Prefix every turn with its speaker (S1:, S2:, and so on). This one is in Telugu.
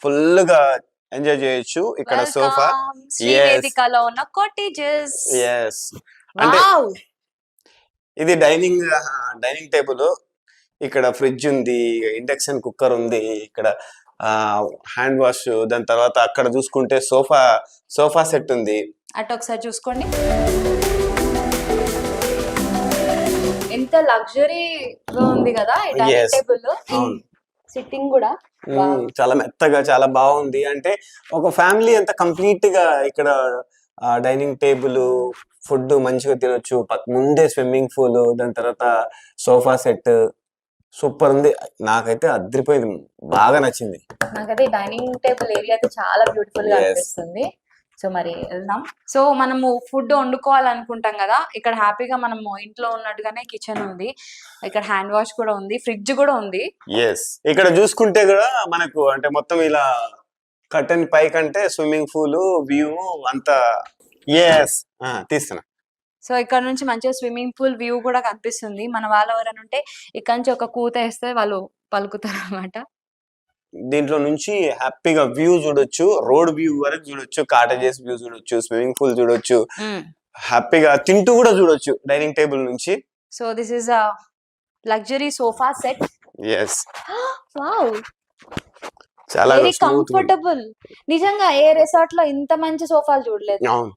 S1: ఫుల్ గా ఎంజాయ్ చేయొచ్చు. ఇక్కడ సోఫా.
S2: వెల్కమ్ శ్రీ
S1: ఎస్
S2: వేదికలో ఉన్న కాటేజెస్.
S1: ఎస్ అంటే
S2: వావ్,
S1: ఇది డైనింగ్ టేబుల్. ఇక్కడ ఫ్రిడ్జ్ ఉంది, ఇండక్షన్ కుక్కర్ ఉంది, ఇక్కడ హ్యాండ్ వాష్, దాని తర్వాత అక్కడ చూసుకుంటే సోఫా సెట్ ఉంది.
S2: అటు ఒకసారి చూసుకోండి, ఎంత లగ్జరీగా ఉంది కదా ఈ
S1: Yes.
S2: Dining table.
S1: అవును.
S2: సిట్టింగ్ కూడా
S1: చాలా మెత్తగా చాలా బాగుంది. అంటే ఒక ఫ్యామిలీ అంతా కంప్లీట్ గా ఇక్కడ డైనింగ్ టేబుల్, ఫుడ్ మంచిగా తినొచ్చు. ముందే స్విమ్మింగ్ పూల్, దాని తర్వాత సోఫా సెట్ సూపర్ ఉంది. నాకైతే అదిరిపోయింది, బాగా నచ్చింది.
S2: నాకైతే డైనింగ్ టేబుల్ ఏరియా అయితే చాలా బ్యూటిఫుల్ గా
S1: Yes.
S2: అనిపిస్తుంది. సో మరి వెళ్దాం. సో మనము ఫుడ్ వండుకోవాలనుకుంటాం కదా, ఇక్కడ హ్యాపీగా మనము ఇంట్లో ఉన్నట్టుగానే కిచెన్ ఉంది, ఇక్కడ హ్యాండ్ వాష్ కూడా ఉంది, ఫ్రిడ్జ్ కూడా ఉంది.
S1: ఎస్, ఇక్కడ చూసుకుంటే కూడా మనకు అంటే మొత్తం ఇలా కర్టెన్ పై కంటే స్విమ్మింగ్ పూల్ వ్యూ అంతా. ఎస్, తీస్తున్నా.
S2: సో ఇక్కడ నుంచి మంచిగా స్విమ్మింగ్ పూల్ వ్యూ కూడా కనిపిస్తుంది. మన వాళ్ళు ఎవరైనా ఉంటే ఇక్కడ నుంచి ఒక కూత వేస్తే వాళ్ళు పలుకుతారు అనమాట.
S1: దీంట్లో నుంచి హ్యాపీగా వ్యూ చూడొచ్చు, రోడ్ వ్యూ వరకు చూడొచ్చు, కాటేజెస్ వ్యూ చూడొచ్చు, స్విమ్మింగ్ పూల్ చూడొచ్చు, హ్యాపీగా తింటూ కూడా చూడొచ్చు డైనింగ్ టేబుల్ నుంచి.
S2: So this is a luxury sofa set.
S1: Yes,
S2: wow,
S1: చాలా
S2: వెరీ
S1: smooth గా ఉంది.
S2: కంఫర్టబుల్. నిజంగా ఏ రిసార్ట్ లో ఇంత మంచి సోఫాలు చూడలేదు.
S1: అవును,